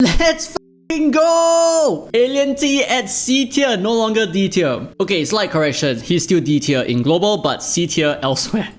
Let's f***ing go! Alien T at C tier, no longer D tier. Okay, slight correction. He's still D tier in global, but C tier elsewhere.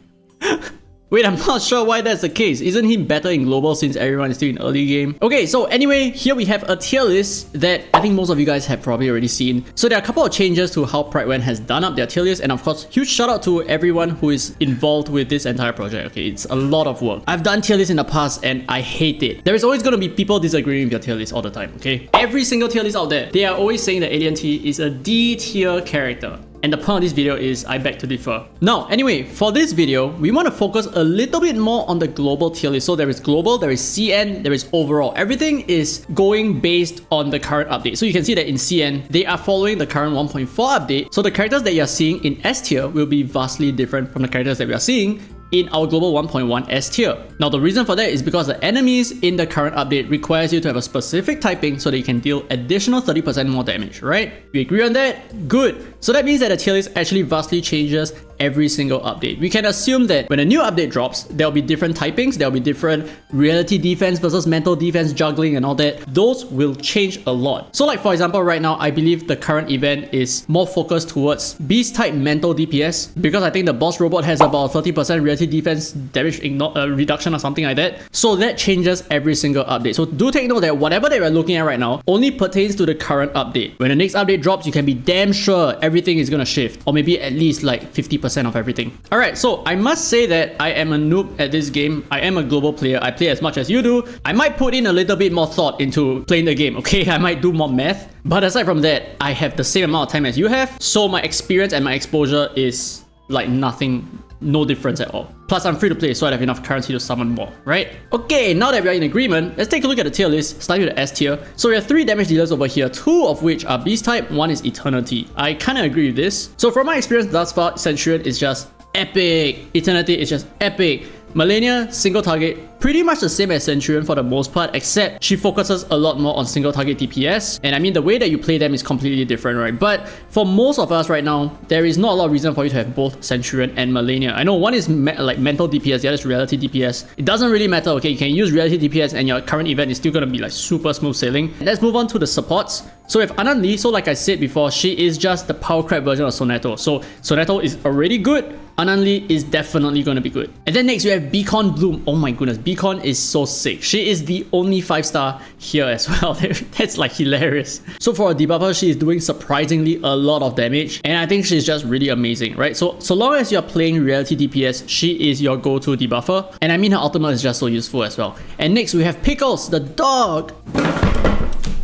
Wait, I'm not sure why that's the case. Isn't he better in global since everyone is still in early game? Okay, so anyway, here we have a tier list that I think most of you guys have probably already seen. So there are a couple of changes to how Pridewend has done up their tier list, and of course, huge shout out to everyone who is involved with this entire project. Okay, it's a lot of work. I've done tier lists in the past and I hate it. There is always going to be people disagreeing with your tier list all the time, okay? Every single tier list out there, they are always saying that Alien T is a D tier character. And the point of this video is I beg to differ. Now, anyway, for this video, we want to focus a little bit more on the global tier list. So there is global, there is CN, there is overall. Everything is going based on the current update. So you can see that in CN, they are following the current 1.4 update. So the characters that you're seeing in S tier will be vastly different from the characters that we are seeing in our global 1.1 S tier. Now the reason for that is because the enemies in the current update requires you to have a specific typing so that you can deal additional 30% more damage, right? We agree on that? Good. So that means that the tier list actually vastly changes every single update. We can assume that when a new update drops, there'll be different typings, there'll be different reality defense versus mental defense, juggling and all that. Those will change a lot. So like for example, right now, I believe the current event is more focused towards beast type mental DPS because I think the boss robot has about 30% reality defense damage reduction or something like that. So that changes every single update. So do take note that whatever that we're looking at right now only pertains to the current update. When the next update drops, you can be damn sure everything is gonna shift, or maybe at least like 50% of everything. Alright, so I must say that I am a noob at this game. I am a global player. I play as much as you do. I might put in a little bit more thought into playing the game, okay? I might do more math. But aside from that, I have the same amount of time as you have. So my experience and my exposure is like nothing, no difference at all. Plus, I'm free to play, so I have enough currency to summon more, right? Okay, now that we are in agreement, let's take a look at the tier list, starting with the S tier. So we have 3 damage dealers over here, 2 of which are beast type, 1 is Eternity. I kinda agree with this. So from my experience thus far, Centurion is just epic. Eternity is just epic. Malenia, single target, pretty much the same as Centurion for the most part, except she focuses a lot more on single target DPS. And I mean, the way that you play them is completely different, right? But for most of us right now, there is not a lot of reason for you to have both Centurion and Malenia. I know one is like mental DPS, the other is reality DPS. It doesn't really matter, okay? You can use reality DPS and your current event is still gonna be like super smooth sailing. Let's move on to the supports. So with Anand Lee, so like I said before, she is just the power crab version of Soneto. So Soneto is already good. Anand Lee is definitely going to be good. And then next we have Beacon Bloom. Oh my goodness, Beacon is so sick. She is the only 5-star here as well. That's like hilarious. So for a debuffer, she is doing surprisingly a lot of damage. And I think she's just really amazing, right? So long as you're playing reality DPS, she is your go-to debuffer. And I mean her ultimate is just so useful as well. And next we have Pickles, the dog.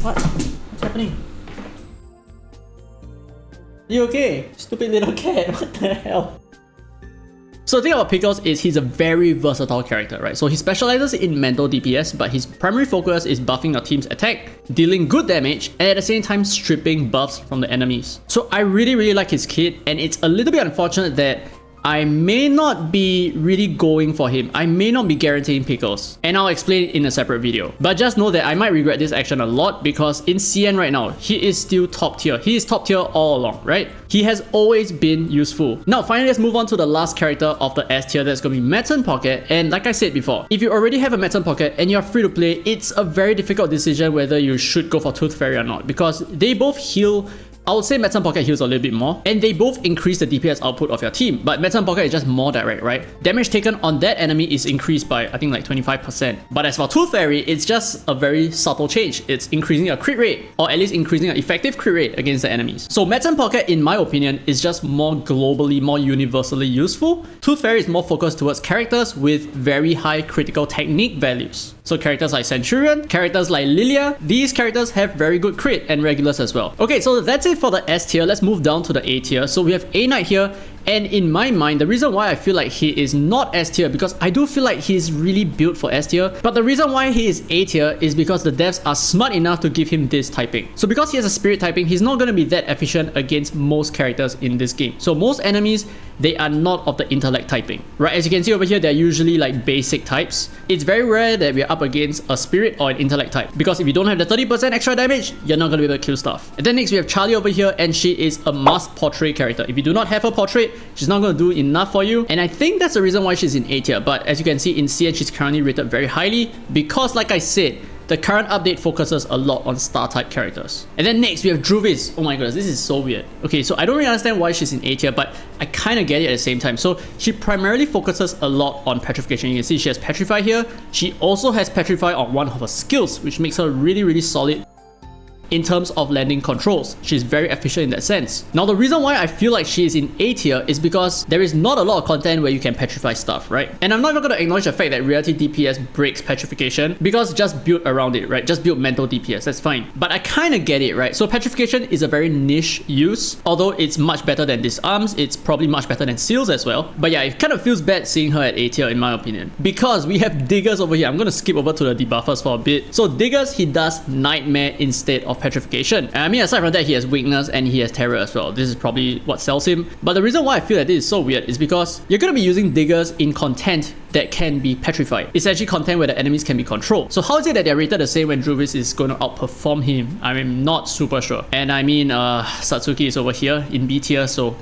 What? What's happening? You okay? Stupid little cat. What the hell? So the thing about Pickles is he's a very versatile character, right? So he specializes in mental DPS, but his primary focus is buffing your team's attack, dealing good damage, and at the same time stripping buffs from the enemies. So I really like his kit, and it's a little bit unfortunate that I may not be really going for him. I may not be guaranteeing Pickles, and I'll explain it in a separate video. But just know that I might regret this action a lot because in CN right now, he is still top tier. He is top tier all along, right? He has always been useful. Now, finally, let's move on to the last character of the S tier. That's going to be Medicine Pocket. And like I said before, if you already have a Medicine Pocket and you're free to play, it's a very difficult decision whether you should go for Tooth Fairy or not because they both heal. I would say Medicine Pocket heals a little bit more, and they both increase the DPS output of your team, but Medicine Pocket is just more direct, right? Damage taken on that enemy is increased by, I think, like 25%. But as for Tooth Fairy, it's just a very subtle change. It's increasing your crit rate, or at least increasing your effective crit rate against the enemies. So Medicine Pocket, in my opinion, is just more globally, more universally useful. Tooth Fairy is more focused towards characters with very high critical technique values. So characters like Centurion, characters like Lilia, these characters have very good crit and regulars as well. Okay, so that's it for the S tier. Let's move down to the A tier. So we have A Knight here. And in my mind, the reason why I feel like he is not S tier, because I do feel like he's really built for S tier, but the reason why he is A tier is because the devs are smart enough to give him this typing. So because he has a spirit typing, he's not going to be that efficient against most characters in this game. So most enemies, they are not of the intellect typing, right? As you can see over here, they're usually like basic types. It's very rare that we're up against a spirit or an intellect type, because if you don't have the 30% extra damage, you're not going to be able to kill stuff. And then next we have Charlie over here, and she is a must portrait character. If you do not have her portrait, she's not going to do enough for you. And I think that's the reason why she's in A tier. But as you can see in CN, she's currently rated very highly because, like I said, the current update focuses a lot on star type characters. And then next we have Druvis. Oh my goodness, this is so weird. Okay, so I don't really understand why she's in A tier, but I kind of get it at the same time. So she primarily focuses a lot on petrification. You can see she has Petrify here. She also has Petrify on one of her skills, which makes her really solid in terms of landing controls. She's very efficient in that sense. Now, the reason why I feel like she is in A tier is because there is not a lot of content where you can petrify stuff, right? And I'm not even going to acknowledge the fact that reality DPS breaks petrification, because just build around it, right? Just build mental DPS, that's fine. But I kind of get it, right? So petrification is a very niche use, although it's much better than disarms. It's probably much better than seals as well. But yeah, it kind of feels bad seeing her at A tier in my opinion, because we have Diggers over here. I'm going to skip over to the debuffers for a bit. So Diggers, he does Nightmare instead of petrification. And I mean, aside from that, he has weakness and he has terror as well. This is probably what sells him. But the reason why I feel that this is so weird is because you're going to be using Diggers in content that can be petrified. It's actually content where the enemies can be controlled. So how is it that they're rated the same when Druvis is going to outperform him? I'm not super sure. And I mean, Satsuki is over here in B tier, so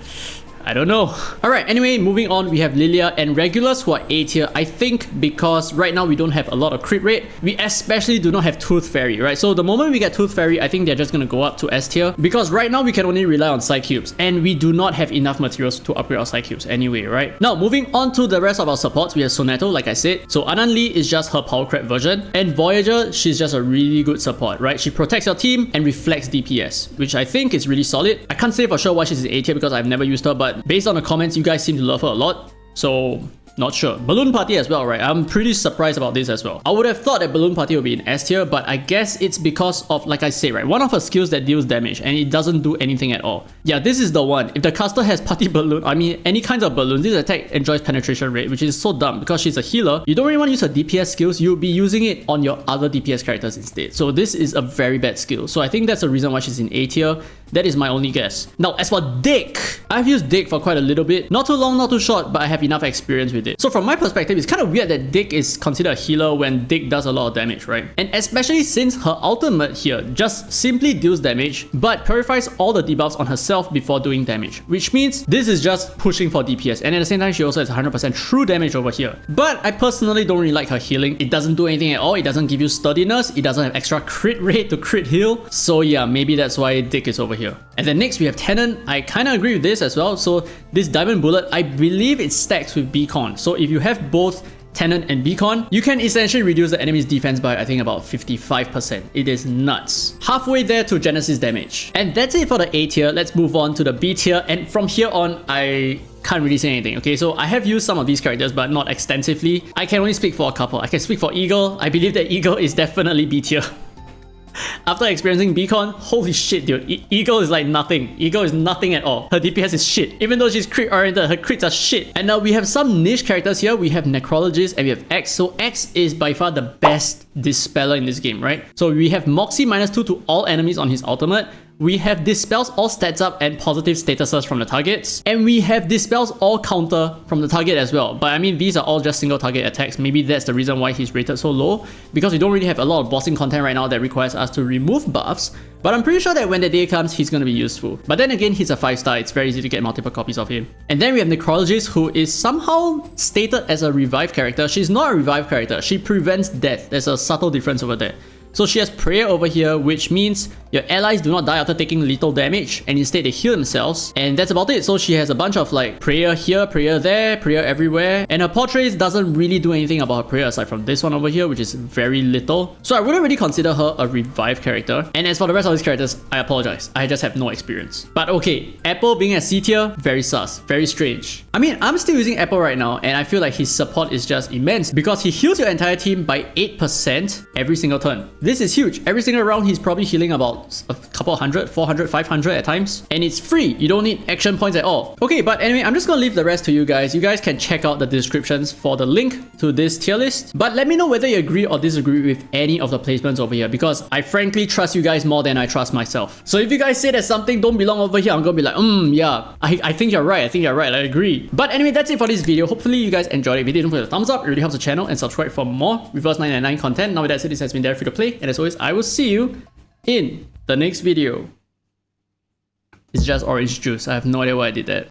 I don't know. Alright, anyway, moving on, we have Lilia and regulars who are A tier. I think because right now we don't have a lot of crit rate. We especially do not have Tooth Fairy, right? So the moment we get Tooth Fairy, I think they're just gonna go up to S tier, because right now we can only rely on Psy Cubes, and we do not have enough materials to upgrade our Psy Cubes anyway, right? Now, moving on to the rest of our supports, we have Soneto, like I said. So Anan Lee is just her Power Crab version, and Voyager, she's just a really good support, right? She protects your team and reflects DPS, which I think is really solid. I can't say for sure why she's in A tier because I've never used her, but based on the comments, you guys seem to love her a lot, so not sure. Balloon Party as well, right? I'm pretty surprised about this as well. I would have thought that Balloon Party would be in S tier, but I guess it's because of, like I say, right, one of her skills that deals damage and it doesn't do anything at all. Yeah, this is the one. If the caster has Party Balloon, I mean any kinds of balloons, this attack enjoys penetration rate, which is so dumb because she's a healer. You don't really want to use her DPS skills, you'll be using it on your other DPS characters instead. So this is a very bad skill. So I think that's the reason why she's in A tier. That is my only guess. Now, as for Dick, I've used Dick for quite a little bit. Not too long, not too short, but I have enough experience with it. So from my perspective, it's kind of weird that Dick is considered a healer when Dick does a lot of damage, right? And especially since her ultimate here just simply deals damage, but purifies all the debuffs on herself before doing damage, which means this is just pushing for DPS. And at the same time, she also has 100% true damage over here. But I personally don't really like her healing. It doesn't do anything at all. It doesn't give you sturdiness. It doesn't have extra crit rate to crit heal. So yeah, maybe that's why Dick is over here. And then next we have Tenant. I kind of agree with this as well. So this Diamond Bullet, I believe it stacks with Beacon. So if you have both Tenant and Beacon, you can essentially reduce the enemy's defense by I think about 55%. It is nuts. Halfway there to Genesis damage. And that's it for the A tier. Let's move on to the B tier. And from here on, I can't really say anything. Okay, so I have used some of these characters, but not extensively. I can only speak for a couple. I can speak for Eagle. I believe that Eagle is definitely B tier. After experiencing Beacon, holy shit, dude. Eagle is like nothing. Eagle is nothing at all. Her DPS is shit. Even though she's crit oriented, her crits are shit. And now we have some niche characters here. We have Necrologist and we have X. So X is by far the best Dispeller in this game, right? So we have Moxie -2 to all enemies on his ultimate. We have Dispels all stats up and positive statuses from the targets. And we have Dispels all counter from the target as well. But I mean, these are all just single target attacks. Maybe that's the reason why he's rated so low, because we don't really have a lot of bossing content right now that requires us to remove buffs. But I'm pretty sure that when the day comes, he's going to be useful. But then again, he's a 5-star. It's very easy to get multiple copies of him. And then we have Necrologist, who is somehow stated as a revive character. She's not a revive character. She prevents death. There's a subtle difference over there. So she has Prayer over here, which means your allies do not die after taking lethal damage, and instead they heal themselves. And that's about it. So she has a bunch of like Prayer here, Prayer there, Prayer everywhere. And her portraits doesn't really do anything about her Prayer aside from this one over here, which is very little. So I wouldn't really consider her a revive character. And as for the rest of these characters, I apologize. I just have no experience. But okay, Apple being a C tier, very sus, very strange. I mean, I'm still using Apple right now, and I feel like his support is just immense because he heals your entire team by 8% every single turn. This is huge. Every single round, he's probably healing about a couple hundred, 400, 500 at times. And it's free. You don't need action points at all. Okay, but anyway, I'm just gonna leave the rest to you guys. You guys can check out the descriptions for the link to this tier list. But let me know whether you agree or disagree with any of the placements over here, because I frankly trust you guys more than I trust myself. So if you guys say that something don't belong over here, I'm gonna be like, yeah, I think you're right. I think you're right. I agree. But anyway, that's it for this video. Hopefully you guys enjoyed it. If you did, don't forget to thumbs up. It really helps the channel, and subscribe for more Reverse 999 content. Now with that said, this has been Derek Free to Play, and as always, I will see you in the next video. It's just orange juice. I have no idea why I did that.